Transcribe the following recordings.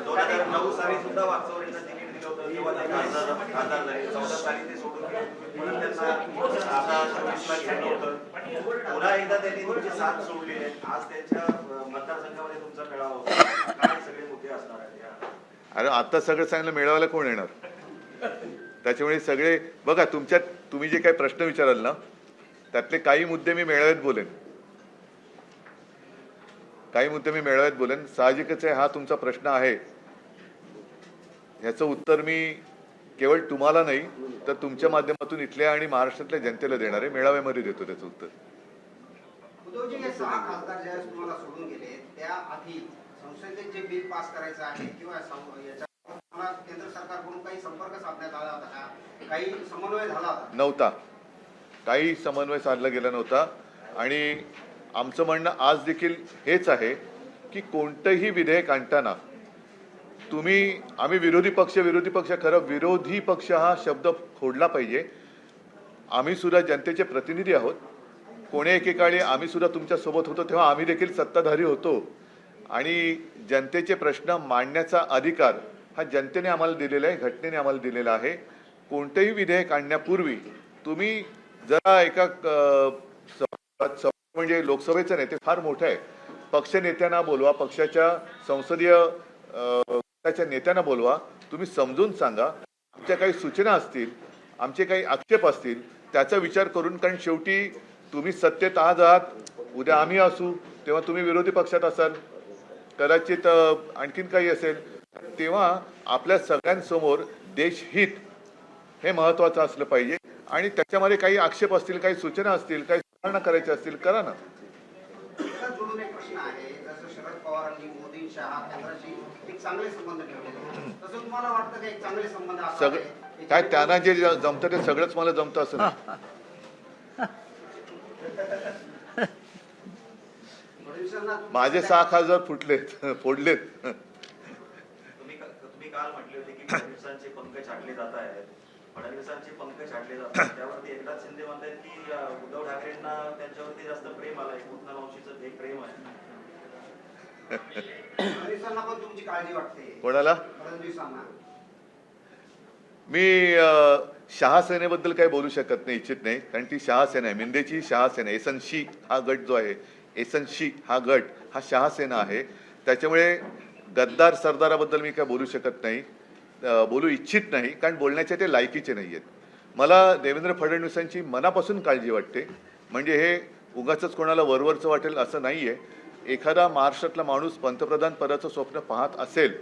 2009 साली सुद्धा वाकचौरेंना तिकीट दिलं होतं तेव्हा ते खासदार झाले. 14 साली ते सोडून गेले. म्हणून त्यांना आता 24ला घेतलं होतं. पुन्हा एकदा त्यांनी तुमची साथ सोडली आहे. आज त्यांच्या मतदारसंघामध्ये तुमचा मेळावा होता. काय सगळे मुद्दे असणार आहेत? अरे आता सगळं सांगितलं मेळाव्याला कोण येणार? त्याच्यामुळे सगळे बघा तुम्ही जे काही प्रश्न विचाराल ना त्यातले काही मुद्दे मी मेळाव्यात बोलेन, काही मुद्दे मी मेळाव्यात बोलेन. साहजिकच आहे, हा तुमचा प्रश्न आहे, ह्याचं उत्तर मी केवळ तुम्हाला नाही तर तुमच्या माध्यमातून इथल्या आणि महाराष्ट्रातल्या जनतेला देणार आहे. मेळाव्यामध्ये देतो त्याचं उत्तर. उद्धवजी, हे 6 खासदार ज्यावेळेस तुम्हाला सोडून गेले त्या आधी संसदेत जे बिल पास करायचं आहे किंवा याच्या केंद्र सरकारकडून काही संपर्क साधण्यात आला होता का? काही समन्वय झाला होता? नव्हता. काही समन्वय साधला गेला नव्हता. आणि आमचं म्हणणं आज देखील हेच आहे की कोणतंही विधेयक आणताना आम्ही विरोधी पक्ष खरं विरोधी पक्ष हा शब्द फोडला पाहिजे. आम्ही सुद्धा जनतेचे प्रतिनिधी आहोत. कोणी एकेकाळी आम्ही सुद्धा तुमच्या सोबत होतो तेव्हा आम्ही देखील सत्ताधारी होतो आणि जनतेचे प्रश्न मांडण्याचा अधिकार हा जनतेने आम्हाला दिलेला आहे, घटनेने आम्हाला दिलेला आहे. कोणतेही विधेयक आणण्यापूर्वी तुम्ही जरा एका म्हणजे लोकसभेचं नाही, ते फार मोठं आहे, पक्ष नेत्यांना बोलवा, पक्षाच्या संसदीय पक्षाच्या नेत्यांना बोलवा, तुम्ही समजून सांगा, आमच्या काही सूचना असतील, आमचे काही आक्षेप असतील त्याचा विचार करून. कारण शेवटी तुम्ही सत्तेत आज आहात, उद्या आम्ही असू, तेव्हा तुम्ही विरोधी पक्षात असाल, कदाचित आणखीन काही असेल, तेव्हा आपल्या सगळ्यांसमोर देशहित हे महत्वाचं असलं पाहिजे. आणि त्याच्यामध्ये काही आक्षेप असतील, काही सूचना असतील, काही सुधारणा करायच्या असतील, करा ना. जोडून एक प्रश्न आहे, जसं शरद पवारांनी मोदी शहा केंद्राशी एक चांगले संबंध ठेवले, तसं तुम्हाला वाटतं की एक चांगले संबंध असावे? काय त्यांना जे जमतं ते सगळंच मला जमतं असं नाही. माझे 6 खासदार फोडलेत. तुम्ही काल म्हटले होते की फडणवीसांचे पंख छाटले जात आहेत, फडणवीसांचे पंख छाटले जातात, त्यावरती एकनाथ शिंदे म्हणतात की उद्धव ठाकरेंना त्यांच्यावरती जास्त प्रेम आलंय, पुतना मावशीचं हे प्रेम आहे. फडणवीसांना पण तुमची काळजी वाटते? कोणाला? फडणवीसांना. मी शहासेनेबद्दल काही बोलू शकत नाही, इच्छित नाही, कारण ती शहासेना आहे, मिंदेची शहासेना. एसनशी हा गट जो आहे, एसनशी हा गट हा शहासेना आहे. त्याच्यामुळे गद्दार सरदाराबद्दल मी काय बोलू शकत नाही, बोलू इच्छित नाही, कारण बोलण्याचे ते लायकीचे नाही आहेत. मला देवेंद्र फडणवीसांची मनापासून काळजी वाटते. म्हणजे हे उगाचच कोणाला वरवरचं वाटेल असं नाही आहे. एखादा महाराष्ट्रातला माणूस पंतप्रधान पदाचं स्वप्न पाहत असेल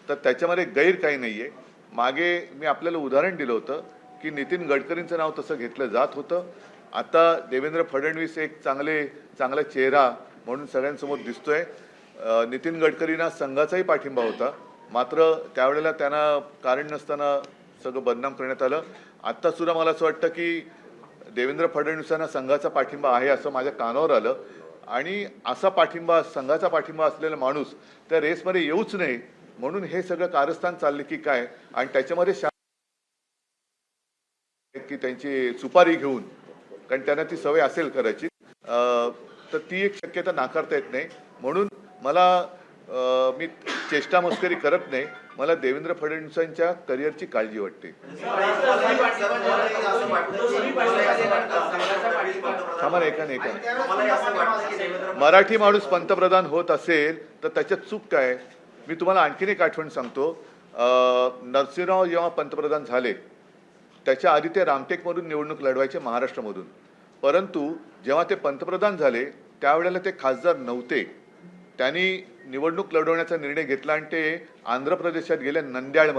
तर त्याच्यामध्ये गैर काही नाही आहे. मागे मी आपल्याला उदाहरण दिलं होतं की नितीन गडकरींचं नाव तसं घेतलं जात होतं. आता देवेंद्र फडणवीस एक चांगला चेहरा म्हणून सगळ्यांसमोर दिसतोय. नितीन गडकरींना संघाचाही पाठिंबा होता, मात्र त्यावेळेला त्यांना कारण नसताना सगळं बदनाम करण्यात आलं. आत्ता सुद्धा मला असं वाटतं की देवेंद्र फडणवीसांना संघाचा पाठिंबा आहे असं माझ्या कानावर आलं. आणि असा पाठिंबा, संघाचा पाठिंबा असलेला माणूस त्या रेसमध्ये येऊच नाही म्हणून हे सगळं कारस्थान चालले की काय. आणि त्याच्यामध्ये की त्यांची सुपारी घेऊन, कारण त्यांना ती सवय असेल कदाचित, तर ती एक शक्यता नाकारता येत नाही. म्हणून मी चेष्टा मस्करी करत नाही. मला देवेंद्र फडणवीसांच्या करिअरची काळजी वाटते. थांबा एका मराठी माणूस पंतप्रधान होत असेल तर त्याच्यात चूक काय? मी तुम्हाला आणखीन एक आठवण सांगतो. नरसिंहराव जेव्हा पंतप्रधान झाले त्याच्या आधी ते रामटेकमधून निवडणूक लढवायचे, महाराष्ट्रामधून. परंतु जेव्हा ते पंतप्रधान झाले त्यावेळेला ते खासदार नव्हते. त्यांनी निवडणूक लढवण्याचा निर्णय घेतला आणि ते आंध्र प्रदेशात गेले, नंद्याळ.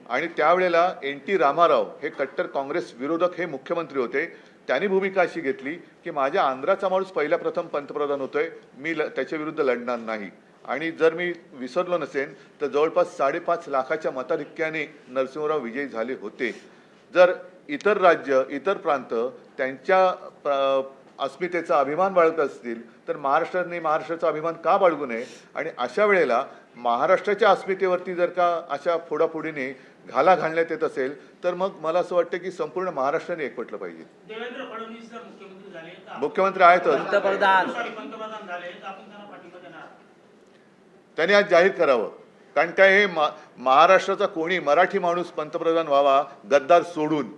आणि त्यावेळेला NT रामाराव हे कट्टर काँग्रेस विरोधक हे मुख्यमंत्री होते. त्यांनी भूमिका अशी घेतली की माझ्या आंध्राचा माणूस पहिला प्रथम पंतप्रधान होतोय, मी त्याच्या विरुद्ध लढणार नाही. आणि जर मी विसरलो नसेन तर जवळपास 5.5 लाखाच्या मताधिक्याने नरसिंहराव विजयी झाले होते. जर इतर राज्य, इतर प्रांत त्यांच्या अस्मितेचा अभिमान बाळगत असतील तर महाराष्ट्राचा अभिमान का बाळगू नये? आणि अशा वेळेला महाराष्ट्राच्या अस्मितेवरती जर का अशा फोडाफोडीने घाला घालण्यात येत असेल तर मग मला असं वाटतं की संपूर्ण महाराष्ट्राने एकवटलं पाहिजे. देवेंद्र फडणवीस जर मुख्यमंत्री झाले, मुख्यमंत्री आहेत, पंतप्रधान झाले, आपण त्यांनी आज जाहीर करावं. कारण काय हे महाराष्ट्राचा कोणी मराठी माणूस पंतप्रधान व्हावा गद्दार सोडून.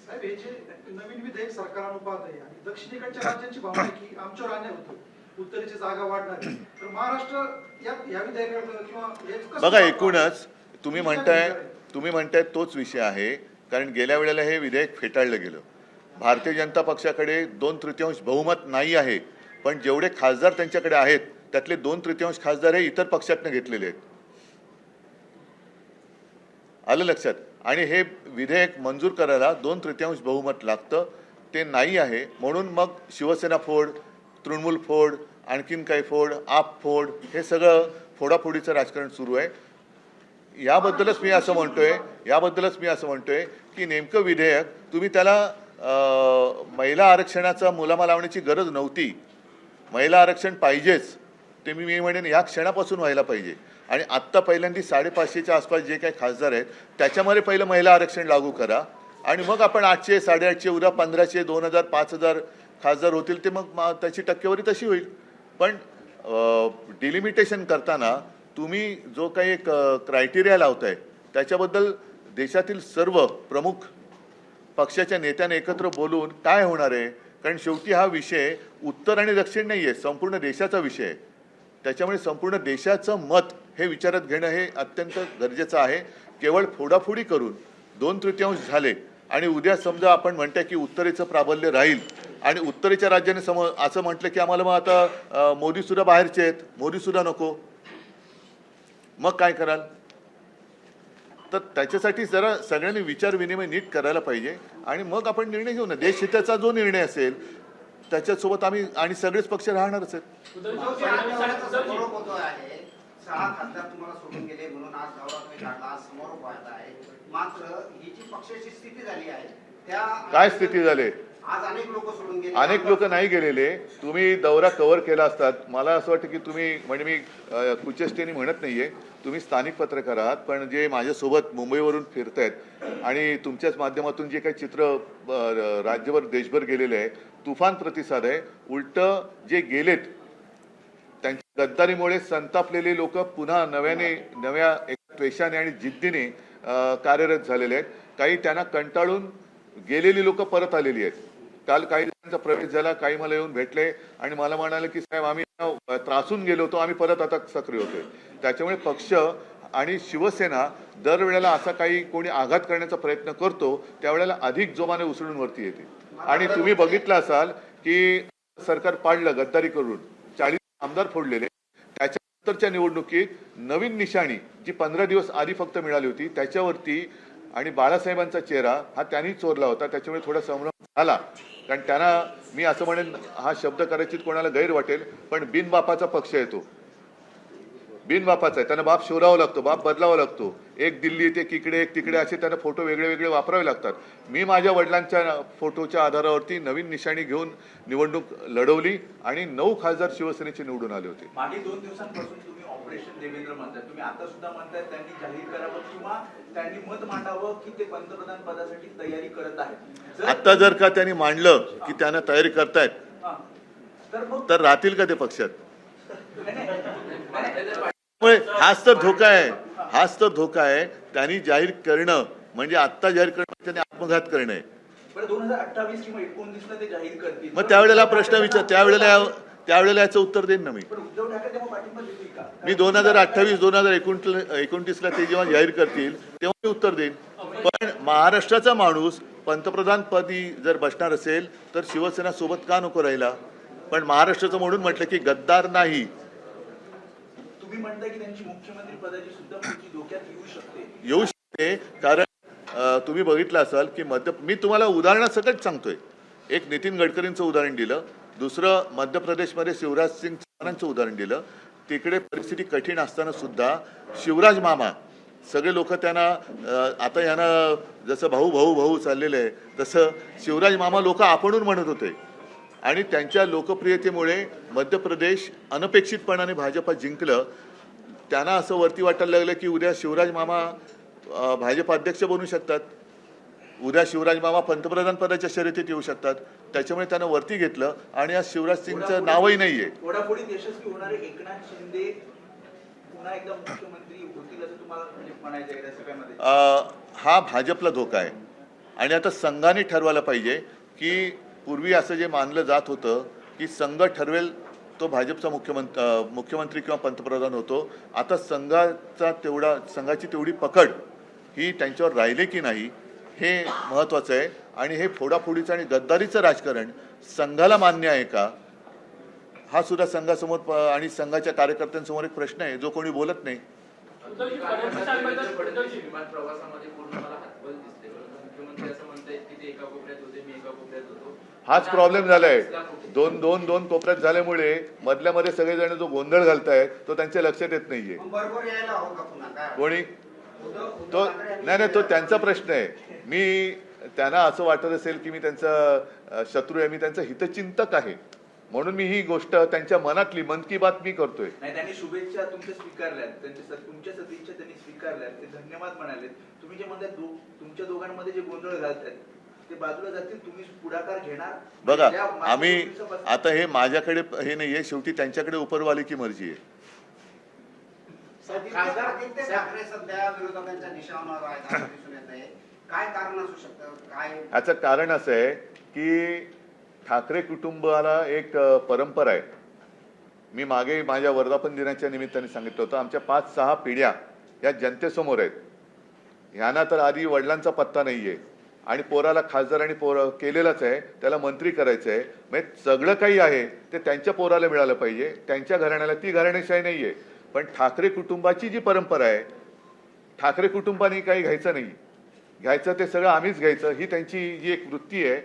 साहेब हे जे नवीन विधेयक सरकारनं पाहत आहे आणि दक्षिणेकडच्या राज्यांची भावना आहे की आमच्यावर अन्याय होतो, उत्तरेची जागा वाढणार आहे, तर महाराष्ट्र या विधेयकात किंवा हे कसं बघा एकूणच तुम्ही म्हणताय तोच विषय आहे. कारण गेल्या वेळेला हे विधेयक फेटाळलं गेलं. भारतीय जनता पक्षाकडे 2/3 बहुमत नाही आहे, पण जेवढे खासदार त्यांच्याकडे आहेत त्यातले 2/3 खासदार हे इतर पक्षातनं घेतलेले आहेत. आलं लक्षात. आणि हे विधेयक मंजूर करायला 2/3 बहुमत लागतं, ते नाही आहे. म्हणून मग शिवसेना फोड, तृणमूल फोड, आणखीन काही फोड, आप फोड, हे सगळं फोडाफोडीचं राजकारण सुरू आहे. याबद्दलच मी असं म्हणतोय की नेमकं विधेयक तुम्ही त्याला महिला आरक्षणाचा मुलामा लावण्याची गरज नव्हती. महिला आरक्षण पाहिजेच, ते मी म्हणेन या क्षणापासून व्हायला पाहिजे. आणि आत्ता पहिल्यांदा 550च्या आसपास जे काही खासदार आहेत त्याच्यामध्ये पहिलं महिला आरक्षण लागू करा आणि मग आपण 800, 850, उद्या 1500, 2000, 5000 खासदार होतील ते मग त्याची टक्केवारी तशी होईल. पण डिलिमिटेशन करताना तुम्ही जो काही एक क्रायटेरिया लावताय त्याच्याबद्दल देशातील सर्व प्रमुख पक्षाच्या नेत्याने एकत्र बोलून काय होणार आहे. कारण शेवटी हा विषय उत्तर आणि दक्षिण नाही आहे, संपूर्ण देशाचा विषय आहे. त्याच्यामुळे संपूर्ण देशाचं मत हे विचारात घेणं हे अत्यंत गरजेचं आहे. केवळ फोडाफोडी करून 2/3 झाले आणि उद्या समजा आपण म्हणताय की उत्तरेचं प्राबल्य राहील आणि उत्तरेच्या राज्याने असं म्हटलं की आम्हाला मग आता मोदीसुद्धा बाहेरचे आहेत, मोदीसुद्धा नको, मग काय कराल. तर त्याच्यासाठी जरा सगळ्यांनी विचार विनिमय नीट करायला पाहिजे आणि मग आपण निर्णय घेऊ ना. देशहिताचा जो निर्णय असेल त्याच्यासोबत आम्ही आणि सगळेच पक्ष राहणारच आहेत. उद्धवजी, आज दौऱ्याचा समारोप होतोय आहे. 6 खासदार तुम्हाला सोडून गेले म्हणून आज दौरा तुम्ही काढला, आज समारोप व्हायचा आहे. मात्र ही जी पक्षाची स्थिती झाली आहे त्या काय स्थिती झाली. आज अनेक लोक सोडून गेले, अनेक लोक नाही गेलेले. तुम्ही दौरा कव्हर केला असतात. मला असं वाटतं की तुम्ही म्हणजे मी कुचेष्टेने म्हणत नाहीये, तुम्ही स्थानिक पत्रकार आहात, पण जे माझ्यासोबत मुंबईवरून फिरतायत आणि तुमच्याच माध्यमातून जे काही चित्र राज्यभर देशभर गेलेले आहे, तुफान प्रतिसाद आहे. उलट जे गेलेत त्यांच्या गद्दारीमुळे संतापलेले लोक पुन्हा नव्या त्वेषाने आणि जिद्दीने कार्यरत झालेले आहेत. काही त्यांना कंटाळून गेलेली लोक परत आलेली आहेत. काल काही जणांचा प्रवेश झाला, काही मला येऊन भेटले आणि मला म्हणाले की साहेब आम्ही त्रासून गेलो होतो, आम्ही परत आता सक्रिय होतोय. त्याच्यामुळे पक्ष आणि शिवसेना दरवेळेला असा काही कोणी आघात करण्याचा प्रयत्न करतो त्यावेळेला अधिक जोमाने उसळून वरती येते. आणि तुम्ही बघितलं असाल की सरकार पाडलं गद्दारी करून, 40 आमदार फोडलेले. त्याच्यानंतरच्या निवडणुकीत नवीन निशाणी जी 15 दिवस आधी फक्त मिळाली होती त्याच्यावरती आणि बाळासाहेबांचा चेहरा हा त्यांनी चोरला होता. त्याच्यामुळे थोडा संभ्रम झाला. कारण त्यांना मी असं म्हणेन, हा शब्द कदाचित कोणाला गैर वाटेल, पण बिनबापाचा पक्ष आहे तो. बिनबापाचा आहे. त्यांना बाप शोधावा लागतो, बाप बदलावा लागतो. एक दिल्ली ते तिकडे, एक तिकडे असे त्यांना फोटो वेगळे वेगळे वापरावे लागतात. मी माझ्या वडिलांच्या फोटोच्या आधारावरती नवीन निशाणी घेऊन निवडणूक लढवली आणि 9 खासदार शिवसेनेचे निवडून आले होते. मागील 2 दिवसांपासून तुम्ही ऑपरेशन देवेंद्र म्हणताय, तुम्ही आता सुद्धा म्हणताय त्यांनी जाहीर करावं किंवा त्यांनी मत मांडावं की ते पंतप्रधान पदासाठी तयारी करत आहेत. आता जर का त्यांनी मांडलं की त्यांना तयारी करतायत तर राहतील का ते पक्षात. हाच तर धोका आहे. त्यांनी जाहीर करणं म्हणजे आत्ता जाहीर करणं त्यांनी आत्मघात करणं आहे. 2028 किंवा 29ला ते जाहीर करतील. मग त्यावेळेला प्रश्न विचार, त्यावेळेला याचं उत्तर देईन ना मी. उद्धव ठाकरे तेव्हा पाठिंबा देतील का. मी 2028, 2029ला ते जेव्हा जाहीर करतील तेव्हा मी उत्तर देईन. पण महाराष्ट्राचा माणूस पंतप्रधान पदी जर बसणार असेल तर शिवसेना सोबत का नको राहिला. पण महाराष्ट्राचं म्हणून म्हटलं की गद्दार नाही. तुम्ही म्हणताय की त्यांची मुख्यमंत्री पदाची सुद्धा पुढची धोक्यात येऊ शकते. कारण तुम्ही बघितलं असाल की मी तुम्हाला उदाहरणासकट सांगतोय. एक नितीन गडकरींचं उदाहरण दिलं, दुसरं मध्य प्रदेशमध्ये शिवराज सिंग चौहानांचं उदाहरण दिलं. तिकडे परिस्थिती कठीण असताना सुद्धा शिवराज मामा सगळे लोक त्यांना आता यांना जसं भाऊ भाऊ भाऊ चाललेलं आहे तसं शिवराज मामा लोक आपणून म्हणत होते. आणि त्यांच्या लोकप्रियतेमुळे मध्य प्रदेश अनपेक्षितपणाने भाजपा जिंकलं. त्यांना असं वरती वाटायला लागलं की उद्या शिवराज मामा भाजप अध्यक्ष बनू शकतात. उद्या शिवराज मामा पंतप्रधान पदाच्या शर्यतीत येऊ शकतात. त्याच्यामुळे त्यानं वरती घेतलं आणि आज शिवराज सिंगचं नावही नाहीये. फोडाफोडीत यशस्वी होणारे एकनाथ शिंदे पुन्हा एकदा मुख्यमंत्री होतील असं तुम्हाला म्हणजे म्हणायचं आहे त्या सगळ्यामध्ये? हा भाजपला धोका आहे आणि आता संघाने ठरवायला पाहिजे की पूर्वी असं जे मानलं जात होतं की संघ ठरवेल तो भाजपचा मुख्यमंत्री किंवा पंतप्रधान होतो. आता संघाची तेवढी पकड ही त्यांच्यावर राहिली की नाही हे महत्त्वाचं आहे. आणि हे फोडाफोडीचं आणि गद्दारीचं राजकारण संघाला मान्य आहे का, हा सुद्धा संघासमोर आणि संघाच्या कार्यकर्त्यांसमोर एक प्रश्न आहे जो कोणी बोलत नाही. विमान प्रवासामध्ये पूर्ण मला हातबल दिसते, मुख्यमंत्री असं म्हणतायत की ते एका कोपऱ्यात होते, मी एका कोपऱ्यात होतो. हाच प्रॉब्लेम झालाय. दोन कोपऱ्यात झाल्यामुळे मधल्यामध्ये सगळेजण जो गोंधळ घालतायत तो त्यांच्या लक्षात येत नाहीये. बरोबर यायला हो का पुन्हा काय कोणी तो नाही तो त्यांचा प्रश्न आहे. मी त्यांना असं वाटत असेल की मी त्यांचा शत्रू आहे, मी त्यांचा हितचिंतक आहे म्हणून मी ही गोष्ट त्यांच्या मनातली मन की बात मी करतोय. नाही, त्यांनी शुभेच्छा तुमच्या स्वीकारल्यात, तुमच्या सदिच्छा त्यांनी स्वीकारल्यात, ते धन्यवाद म्हणाले. तुम्ही जे म्हणताय तुमच्या दोघांमध्ये जे गोंधळ घालतायत ते बाजूला जातील, तुम्ही पुढाकार घेणार. बघा आम्ही आता हे माझ्याकडे हे नाहीये, शेवटी त्यांच्याकडे उपरवाली की मर्जी आहे. आदित्य ठाकरे सध्या विरोधकांच्या निशाणावर आहेत असं दिसून येत आहे. काय कारण असू शकतं? काय याचं कारण असं आहे की ठाकरे कुटुंबाला एक परंपरा आहे. मी मागे माझ्या वर्धापन दिनाच्या निमित्ताने सांगितलं होतं, आमच्या 5-6 पिढ्या या जनतेसमोर आहेत. ह्यांना तर आधी वडिलांचा पत्ता नाहीये आणि पोराला खासदार आणि केलेलाच आहे, त्याला मंत्री करायचं आहे. म्हणजे सगळं काही आहे ते त्यांच्या पोराला मिळालं पाहिजे, त्यांच्या घराण्याला. ती घराणेशाही नाहीये. पण ठाकरे कुटुंबाची जी परंपरा आहे, ठाकरे कुटुंबाने काही घ्यायचं नाही, घ्यायचं ते सगळं आम्हीच घ्यायचं, ही त्यांची जी एक वृत्ती आहे.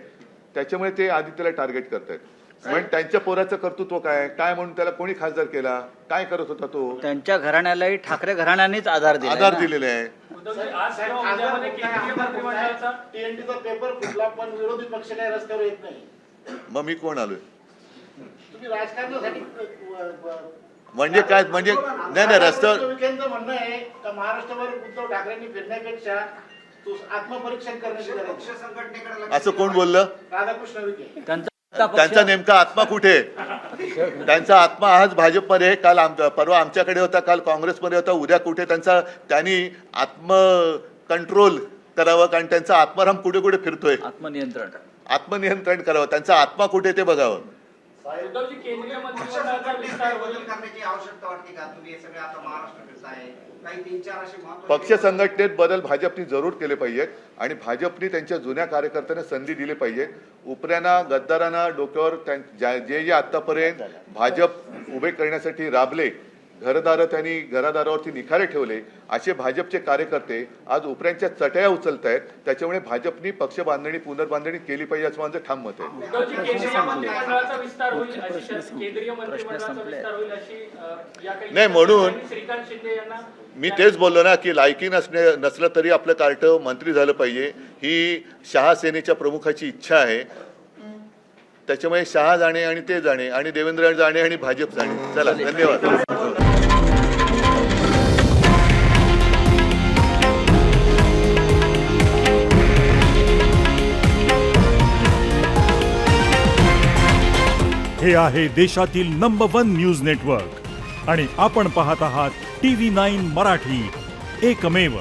त्याच्यामुळे ते आदित्यला टार्गेट करतायत. म्हणजे त्यांच्या पोराचं कर्तृत्व काय म्हणून त्याला कोणी खासदार केला, काय करत होता तो, त्यांच्या घराण्यालाही ठाकरे घराण्यानेच आधार दिलेला आहे. टीएनटीचा पेपर फुटला पण विरोधी पक्ष काही रस्त्यावर येत नाही. मग मी कोण आलोय? तुम्ही राजकारणासाठी म्हणजे काय म्हणजे नाही रस्त्यावर विखेंचं म्हणणं आहे का महाराष्ट्रावर उद्धव ठाकरेंनी फिरण्यापेक्षा तू आत्मपरीक्षण करण्याची गरज पक्ष आहे. संघटनेकडे असं कोण बोललं? राधाकृष्ण विखे. त्यांचा नेमका आत्मा कुठे? त्यांचा आत्मा आज भाजपमध्ये, काल परवा आमच्याकडे होता, काल काँग्रेसमध्ये होता, उद्या कुठे? त्यांनी आत्म कंट्रोल करावं, कारण त्यांचा आत्माराम कुठे कुठे फिरतोय. आत्मनियंत्रण करावं. त्यांचा आत्मा कुठे ते बघावं. केंद्रीय मंत्रिमंडळाचा बदल करण्याची आवश्यकता वाटते का? तुम्ही हे सगळे आता महाराष्ट्र फिरताय, काही 3-4 असे पक्ष संघटनेत बदल भाजपनी जरूर केले पाहिजेत आणि भाजपनी त्यांच्या जुन्या कार्यकर्त्यांना संधी दिली पाहिजे. उपऱ्यांना गद्दारांना डोक्यावर जे आतापर्यंत भाजप उभे करण्यासाठी राबले, त्यांनी घरादारावरती निखारे ठेवले, असे भाजपचे कार्यकर्ते आज उपऱ्यांच्या चटया उचलत आहेत. त्याच्यामुळे भाजपनी पक्ष बांधणी पुनर्बांधणी केली पाहिजे असं माझं ठाम मत आहे. नाही म्हणून मी तेच बोललो ना की लायकी नसलं तरी आपलं कार्ट मंत्री झालं पाहिजे, ही शहा सेनेच्या प्रमुखाची इच्छा आहे. त्याच्यामुळे शहा जाणे आणि ते जाणे आणि देवेंद्र जाणे आणि भाजप जाणे. चला धन्यवाद. हे आहे देशातील नंबर 1 न्यूज नेटवर्क आणि आपण पाहत आहात TV9 मराठी, एकमेव.